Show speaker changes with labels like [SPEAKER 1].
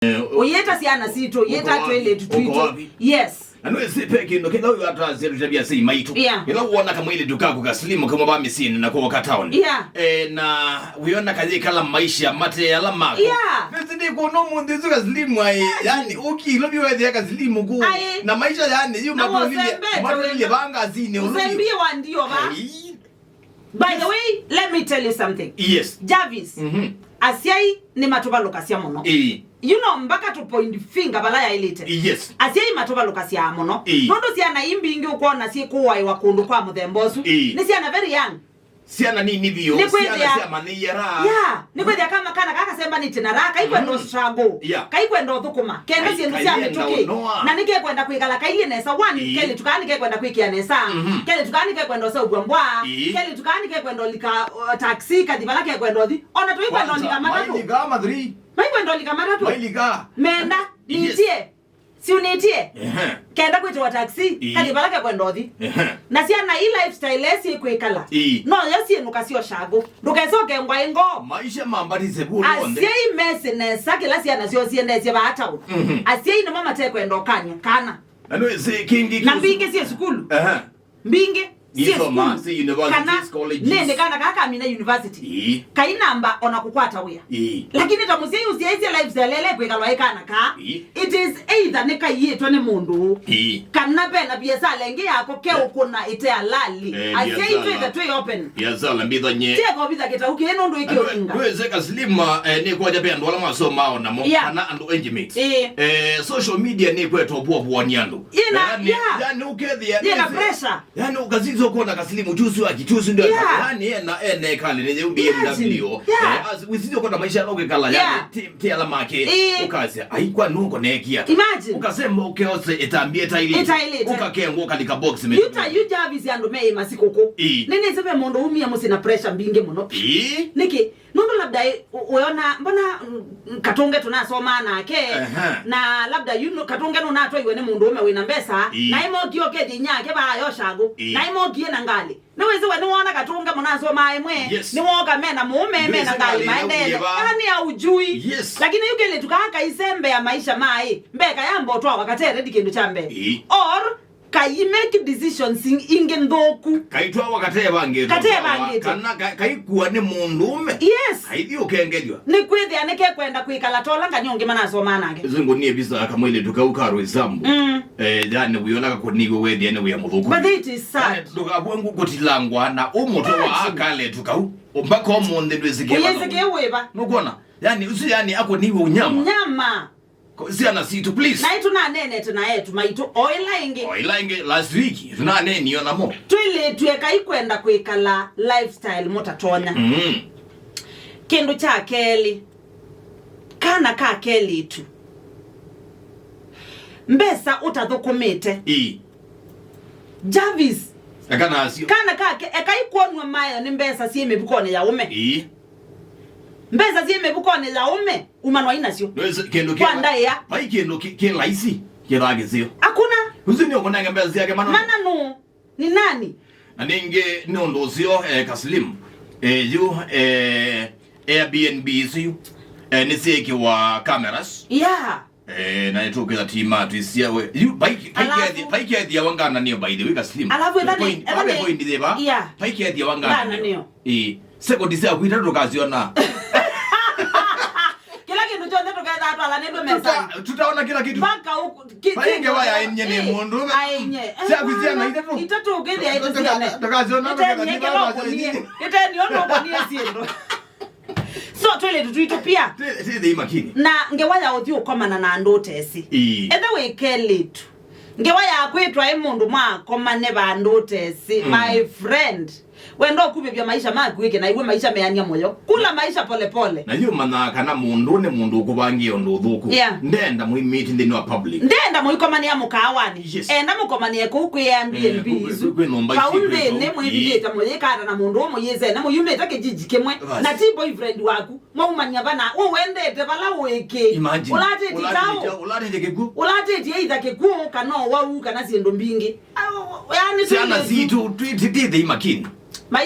[SPEAKER 1] Oyeta Syana sito, yeta twele tutuito. Yes.
[SPEAKER 2] Anu esipeki ndo kila huyu hata zeru tabia si maitu. Kila uona kama ile dukaku kaslimu kama ba misini na kwa kataoni. Na uiona kaje kala maisha mate ya lama. Nzidi kuno mundu zuka slimu ai. Yani uki lobi wewe ya kaslimu ku. Na maisha yani yu matolile banga zine ulubi.
[SPEAKER 1] Uzembie wa ndio ba. By the way, let me tell you something.
[SPEAKER 2] Yes.
[SPEAKER 1] Jarvis. Asyai ni matoba lokasia mono. You know mbaka to point finger balaya elite.
[SPEAKER 2] Yes.
[SPEAKER 1] Asyai matoba lokasia mono. Nondo Syana imbingi ukona si kuwa iwakundu kwa mudhembosu. Ni Syana very young.
[SPEAKER 2] Syana ni nivyo. Syana siya maniyara.
[SPEAKER 1] Nikwezi kama kana kaka semba ni tinara. Kaikwe ndo struggle. Kaikwe ndo Ithukumaa. Kendo siya nusia metuki. Na nike kwenda kuikala kaili nesa. One, keli tukani ke kwenda kuikia nesa. Keli tukani ke kwenda sa uguambwa. Keli tukani ke kwenda lika taxi. Kadibala ke kwenda di. Ona tuwi kwenda lika matatu.
[SPEAKER 2] Mailiga madri.
[SPEAKER 1] Kwenda lika matatu.
[SPEAKER 2] Mailiga.
[SPEAKER 1] Menda. Niitie. Si uniitie. Kenda kuito wa taxi. Kadibala ke kwenda di. Na Syana hii lifestyle esi kuikala. No, yasi nukasio shago. Nukesoke ngwa ingo.
[SPEAKER 2] Maisha mambatize buru onde.
[SPEAKER 1] Asyai mesi nesa kila Syana sio siende siya hata u. Asyai na mama te kwenda kanyo kana.
[SPEAKER 2] Anu ese kingi.
[SPEAKER 1] Na mbingi siya skulu. Mbingi siya skulu.
[SPEAKER 2] Si universities, colleges.
[SPEAKER 1] Nene kana kaka amina university. Kainamba ona kukwata uya. Lakini tamusia yu siya isi lifestyle lele kuikalwa ikana ka. It is either nika yetu ne mundu. Kana pena biasa lenge yako ke ukuna ite alali. Asyai itu ita tuwe open.
[SPEAKER 2] Biasa lambiza nye.
[SPEAKER 1] Tia kwa biza kita uki eno ndo iki okinga.
[SPEAKER 2] Nweze kaslima ni kwa jabe ando wala maso mao na mo. Kana ando enjimate. Social media ni kwa topuwa buwa nyandu. Yani ukedi ya.
[SPEAKER 1] Yena pressure.
[SPEAKER 2] Yani ukazizo kuona kaslimu chusu wa kitusu ndio. Yani ene kali ni BMW. Wisizo kuona maisha loge kala yani tia la make. Ukazi haikuwa nuko nekia.
[SPEAKER 1] Imagine.
[SPEAKER 2] Ukasema ukeose etambie taili. Ukakengo kalika box me.
[SPEAKER 1] You Jarvis ya ndo mei masikoko. Nene sepe mondo umia musi na pressure mbinge mono. Niki nundo labda ueona mbona katunge tunasoma na ke na labda katunge nunatwa iwe ni mundu ume wina mbesa na imo kiyo ke dinyake ba yoshago na imo kiye na ngali niwezi we niwona katunge munasoma imwe niwoka mena muume mena ngali maendele yani ya ujui lakini yukele tukaka isembe ya maisha mai mbeka ya mbotwa wakatere dikindu chambe or kai make decisions ingen doku
[SPEAKER 2] kaitwa wakate bange kana kaikuwa ni mundume haidi ukengejwa
[SPEAKER 1] ni kwithi anike kwenda kuikala tola nganyonge manasoma nange
[SPEAKER 2] zingo ni bisa kama ile tukauka example yani uyona ko niwe wedi ene we muthuku
[SPEAKER 1] but it is sad
[SPEAKER 2] tukabwengu kutilangwa na umuto wa akale tukau ombako omonde
[SPEAKER 1] ndwezike weba
[SPEAKER 2] nukona yani usi yani ako niwe unyama Syana situ please.
[SPEAKER 1] Na itu na nene tuna yetu maitu
[SPEAKER 2] oilainge last week tuna nene yona mo.
[SPEAKER 1] Twile tueka ikwenda kuikala lifestyle motatonya. Kindu cha keli. Kana ka keli tu. Mbesa utathukumite. Jarvis.
[SPEAKER 2] Akana asio.
[SPEAKER 1] Kana ka ekaikuonwa mayo ni mbesa si mebukone ya ume. Mbesa zi mebukone la ume umanwa inasio.
[SPEAKER 2] Kendo
[SPEAKER 1] kwa ndai ya.
[SPEAKER 2] Pai kendo laisi. Kendo agezio.
[SPEAKER 1] Akuna.
[SPEAKER 2] Uzini okonanga mbesa yake mana.
[SPEAKER 1] Mana no. Ni nani?
[SPEAKER 2] Aninge nondozio kaslim. Yu Airbnb yu. Niseki wa cameras. Na itoke za tima tuisia we. Yu paiki ya diya wangana niyo by the way kaslim.
[SPEAKER 1] Alafu edhani.
[SPEAKER 2] Point deba. Paiki ya diya wangana niyo. Seko disia kuitatu kaziona. Tutaona kila kitu.
[SPEAKER 1] Baka huko.
[SPEAKER 2] Painge waya enye ni mundu. Sia kuzia na itatu.
[SPEAKER 1] Itatu ukedi ya itatu siane.
[SPEAKER 2] Tukaziona
[SPEAKER 1] ita niyono kwa niye siendo. So twele tutuito pia.
[SPEAKER 2] Tide imakini.
[SPEAKER 1] Na ngewaya othi ukomana na andote esi. Ethe wikelitu. Ngewaya akwitwa imundu mwakomane bandote esi. My friend. Wendo kubebya maisha makwike na iwe maisha meania moyo. Kula maisha pole pole.
[SPEAKER 2] Na hiyo manaka na mundu ne mundu kubangi ondo thuku. Ndenda mu meet ndeni wa public.
[SPEAKER 1] Ndenda mu ikomania mukawani. Enda mukomania ku Airbnb. Paunde ne mu ibigeta mu yekara na mundu mu yeze na mu yume take jiji kemwe na ti boyfriend waku. Mu manya bana wo wendete bala weke. Ulate titao. Ulate ti either keku kana wa u kana siendo mbingi. Yani
[SPEAKER 2] Syana situ twitide imakini.